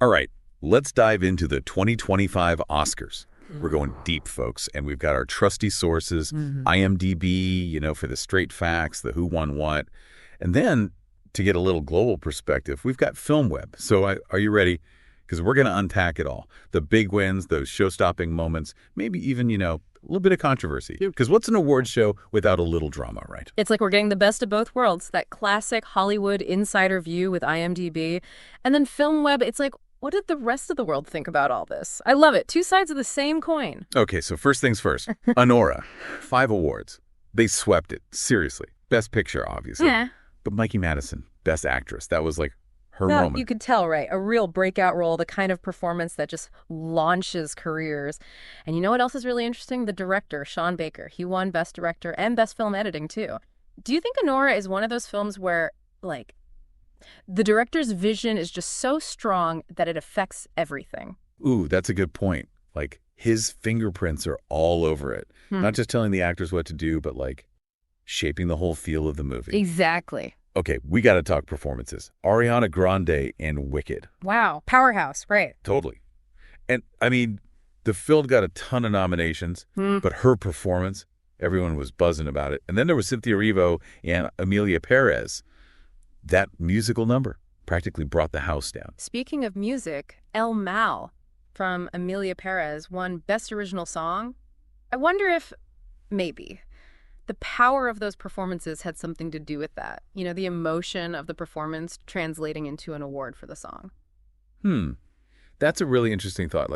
All right, let's dive into the 2025 Oscars. We're going deep, folks, and we've got our trusty sources, IMDb, for the straight facts, the who won what. And then, to get a little global perspective, we've got FilmWeb. So are you ready? Because we're going to unpack it all. The big wins, those show-stopping moments, maybe even, a little bit of controversy. Because what's an award show without a little drama, right? It's like we're getting the best of both worlds, that classic Hollywood insider view with IMDb. And then FilmWeb, it's like, what did the rest of the world think about all this? I love it. Two sides of the same coin. Okay, so first things first. Anora, 5 awards. They swept it. Seriously. Best Picture, obviously. Yeah. But Mikey Madison, Best Actress. That was like her Well, moment. you could tell, right? A real breakout role, the kind of performance that just launches careers. And you know what else is really interesting? The director, Sean Baker. He won Best Director and Best Film Editing, too. Do you think Anora is one of those films where, the director's vision is just so strong that it affects everything? Ooh, that's a good point. His fingerprints are all over it. Not just telling the actors what to do, but shaping the whole feel of the movie. Exactly. Okay, we got to talk performances. Ariana Grande in Wicked. Wow. Powerhouse, right. Totally. And, the film got a ton of nominations, but her performance, everyone was buzzing about it. And then there was Cynthia Erivo and Emilia Perez. That musical number practically brought the house down. Speaking of music, El Mal from Emilia Perez won Best Original Song. I wonder if, maybe, the power of those performances had something to do with that. The emotion of the performance translating into an award for the song. That's a really interesting thought.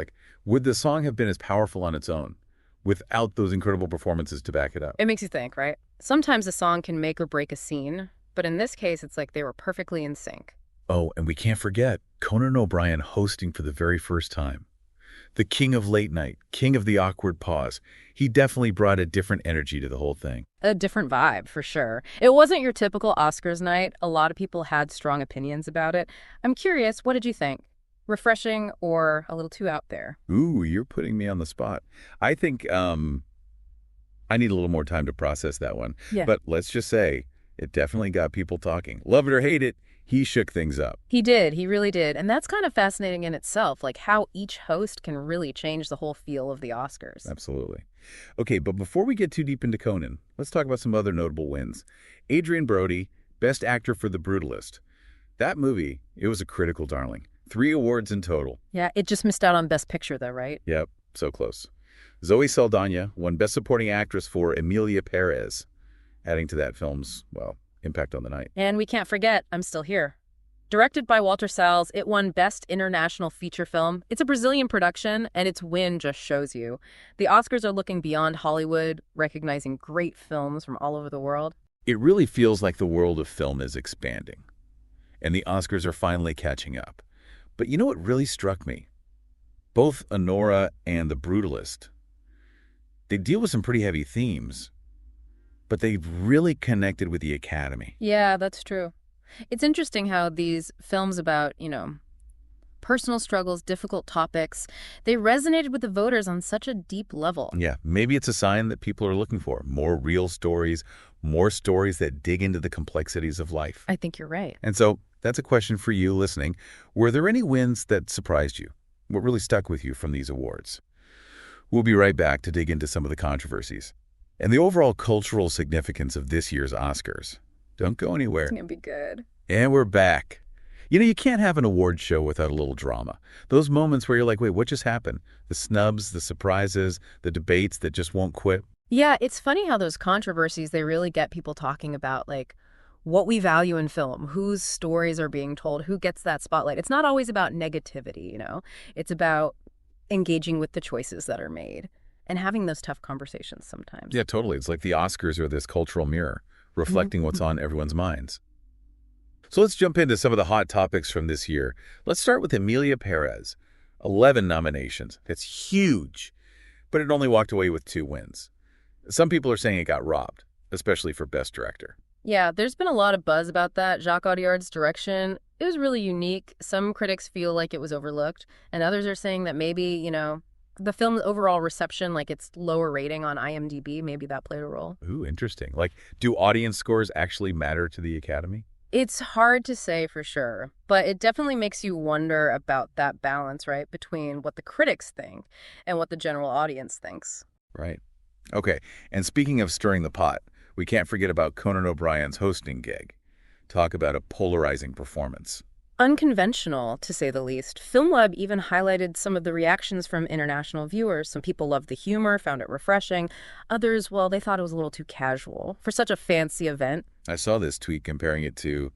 Would the song have been as powerful on its own without those incredible performances to back it up? It makes you think, right? Sometimes a song can make or break a scene, but in this case, it's like they were perfectly in sync. Oh, and we can't forget Conan O'Brien hosting for the very first time. The king of late night, king of the awkward pause. He definitely brought a different energy to the whole thing. A different vibe, for sure. It wasn't your typical Oscars night. A lot of people had strong opinions about it. I'm curious, what did you think? Refreshing or a little too out there? Ooh, you're putting me on the spot. I think I need a little more time to process that one. Yeah. But let's just say it definitely got people talking. Love it or hate it, he shook things up. He did. He really did. And that's kind of fascinating in itself, how each host can really change the whole feel of the Oscars. Absolutely. Okay, but before we get too deep into Conan, let's talk about some other notable wins. Adrien Brody, Best Actor for The Brutalist. That movie, it was a critical darling. 3 awards in total. Yeah, it just missed out on Best Picture, though, right? Yep, so close. Zoe Saldana won Best Supporting Actress for Emilia Perez, adding to that film's, impact on the night. And we can't forget I'm Still Here. Directed by Walter Salles, it won Best International Feature Film. It's a Brazilian production, and its win just shows you. The Oscars are looking beyond Hollywood, recognizing great films from all over the world. It really feels like the world of film is expanding, and the Oscars are finally catching up. But you know what really struck me? Both Anora and The Brutalist, they deal with some pretty heavy themes, but they've really connected with the Academy. Yeah, that's true. It's interesting how these films about, personal struggles, difficult topics, they resonated with the voters on such a deep level. Yeah, maybe it's a sign that people are looking for more real stories, more stories that dig into the complexities of life. I think you're right. And so that's a question for you listening. Were there any wins that surprised you? What really stuck with you from these awards? We'll be right back to dig into some of the controversies and the overall cultural significance of this year's Oscars. Don't go anywhere. It's going to be good. And we're back. You can't have an award show without a little drama. Those moments where you're like, wait, what just happened? The snubs, the surprises, the debates that just won't quit. Yeah, it's funny how those controversies, they really get people talking about, what we value in film, whose stories are being told, who gets that spotlight. It's not always about negativity, It's about engaging with the choices that are made and having those tough conversations sometimes. Yeah, totally. It's like the Oscars are this cultural mirror, reflecting what's on everyone's minds. So let's jump into some of the hot topics from this year. Let's start with Emilia Perez. 11 nominations. That's huge. But it only walked away with 2 wins. Some people are saying it got robbed, especially for Best Director. Yeah, there's been a lot of buzz about that. Jacques Audiard's direction, it was really unique. Some critics feel like it was overlooked, and others are saying that maybe, the film's overall reception, its lower rating on IMDb, maybe that played a role. Ooh, interesting. Do audience scores actually matter to the Academy? It's hard to say for sure, but it definitely makes you wonder about that balance, right, between what the critics think and what the general audience thinks. Right. Okay, and speaking of stirring the pot, we can't forget about Conan O'Brien's hosting gig. Talk about a polarizing performance. Unconventional, to say the least. FilmWeb even highlighted some of the reactions from international viewers. Some people loved the humor, found it refreshing. Others, well, they thought it was a little too casual for such a fancy event. I saw this tweet comparing it to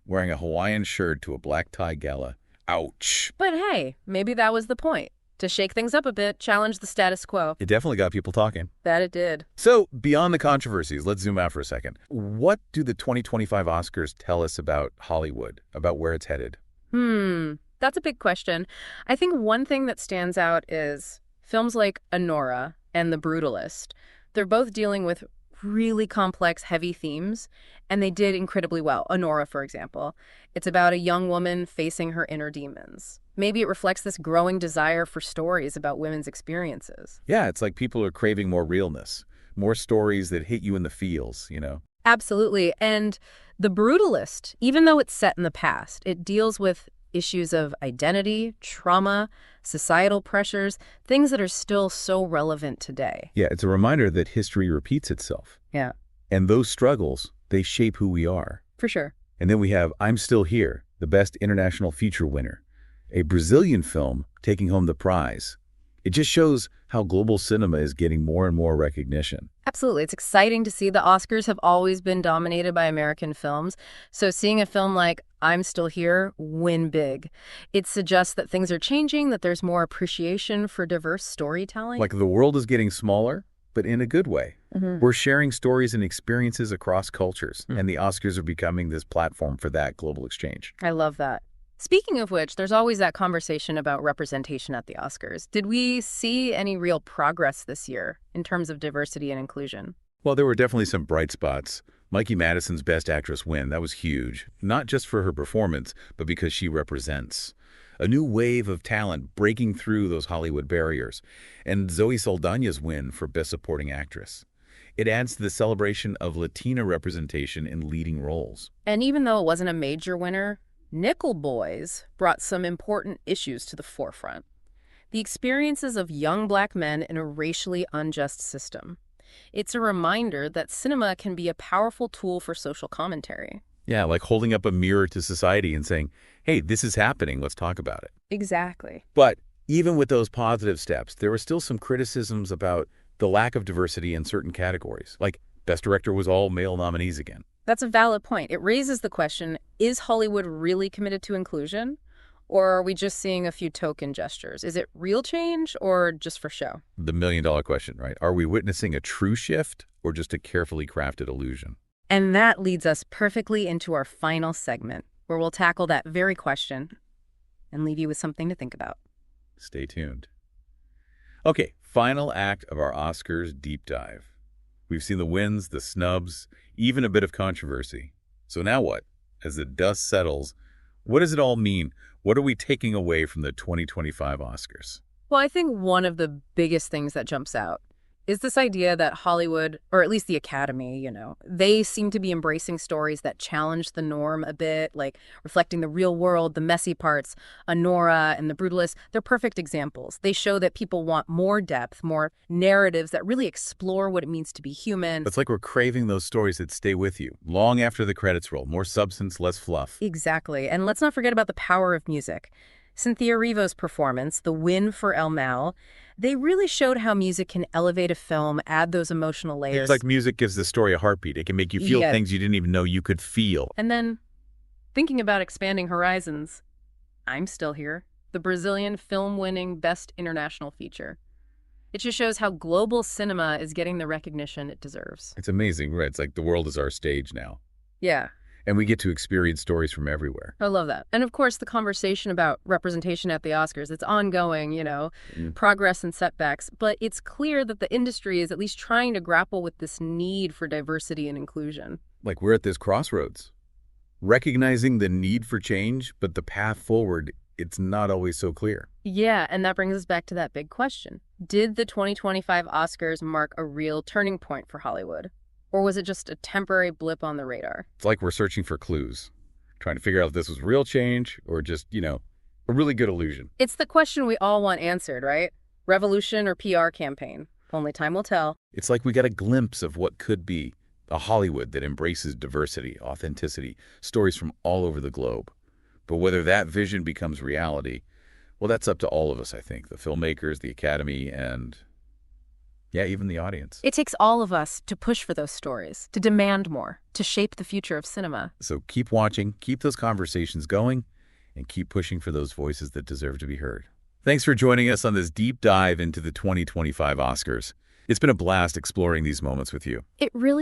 wearing a Hawaiian shirt to a black tie gala. Ouch. But hey, maybe that was the point. To shake things up a bit, challenge the status quo. It definitely got people talking. That it did. So, beyond the controversies, let's zoom out for a second. What do the 2025 Oscars tell us about Hollywood, about where it's headed? That's a big question. I think one thing that stands out is films like Anora and The Brutalist. They're both dealing with really complex, heavy themes, and they did incredibly well. Anora, for example. It's about a young woman facing her inner demons. Maybe it reflects this growing desire for stories about women's experiences. Yeah, it's like people are craving more realness, more stories that hit you in the feels, you know? Absolutely. And The Brutalist, even though it's set in the past, it deals with issues of identity, trauma, societal pressures, things that are still so relevant today. Yeah, it's a reminder that history repeats itself. Yeah, And those struggles, they shape who we are. for sure. And then we have I'm Still Here, the Best International Feature winner, a Brazilian film taking home the prize. It just shows how global cinema is getting more and more recognition. Absolutely. It's exciting to see the Oscars have always been dominated by American films. So seeing a film like I'm Still Here win big, it suggests that things are changing, that there's more appreciation for diverse storytelling. Like the world is getting smaller, but in a good way. We're sharing stories and experiences across cultures, and the Oscars are becoming this platform for that global exchange. I love that. Speaking of which, there's always that conversation about representation at the Oscars. Did we see any real progress this year in terms of diversity and inclusion? Well, there were definitely some bright spots. Mikey Madison's Best Actress win, that was huge. Not just for her performance, but because she represents a new wave of talent breaking through those Hollywood barriers. And Zoe Saldana's win for Best Supporting Actress. It adds to the celebration of Latina representation in leading roles. And even though it wasn't a major winner, Nickel Boys brought some important issues to the forefront. The experiences of young Black men in a racially unjust system. It's a reminder that cinema can be a powerful tool for social commentary. Yeah, like holding up a mirror to society and saying, hey, this is happening, let's talk about it. Exactly. But even with those positive steps, there were still some criticisms about the lack of diversity in certain categories. Like Best Director was all male nominees again. That's a valid point. It raises the question, is Hollywood really committed to inclusion? Or are we just seeing a few token gestures? Is it real change or just for show? The million-dollar question, right? Are we witnessing a true shift or just a carefully crafted illusion? And that leads us perfectly into our final segment, where we'll tackle that very question and leave you with something to think about. Stay tuned. Okay, final act of our Oscars deep dive. We've seen the wins, the snubs, even a bit of controversy. So now what? As the dust settles, what does it all mean? What are we taking away from the 2025 Oscars? Well, I think one of the biggest things that jumps out is this idea that Hollywood, or at least the Academy, they seem to be embracing stories that challenge the norm a bit, like reflecting the real world, the messy parts. Anora and The Brutalist, they're perfect examples. They show that people want more depth, more narratives that really explore what it means to be human. It's like we're craving those stories that stay with you long after the credits roll. More substance, less fluff. Exactly. And let's not forget about the power of music. Cynthia Erivo's performance, the win for El Mal, they really showed how music can elevate a film, add those emotional layers. It's like music gives the story a heartbeat. It can make you feel things you didn't even know you could feel. And then, thinking about expanding horizons, I'm Still Here, the Brazilian film-winning Best International Feature. It just shows how global cinema is getting the recognition it deserves. It's amazing, right? It's like the world is our stage now. Yeah. And we get to experience stories from everywhere. I love that. And of course, the conversation about representation at the Oscars, it's ongoing, progress and setbacks. But it's clear that the industry is at least trying to grapple with this need for diversity and inclusion. Like we're at this crossroads, recognizing the need for change, but the path forward, it's not always so clear. Yeah, and that brings us back to that big question. Did the 2025 Oscars mark a real turning point for Hollywood? Or was it just a temporary blip on the radar? It's like we're searching for clues, trying to figure out if this was real change or just, a really good illusion. It's the question we all want answered, right? Revolution or PR campaign? Only time will tell. It's like we got a glimpse of what could be a Hollywood that embraces diversity, authenticity, stories from all over the globe. But whether that vision becomes reality, well, that's up to all of us, I think. The filmmakers, the Academy, and, yeah, even the audience. It takes all of us to push for those stories, to demand more, to shape the future of cinema. So keep watching, keep those conversations going, and keep pushing for those voices that deserve to be heard. Thanks for joining us on this deep dive into the 2025 Oscars. It's been a blast exploring these moments with you. It really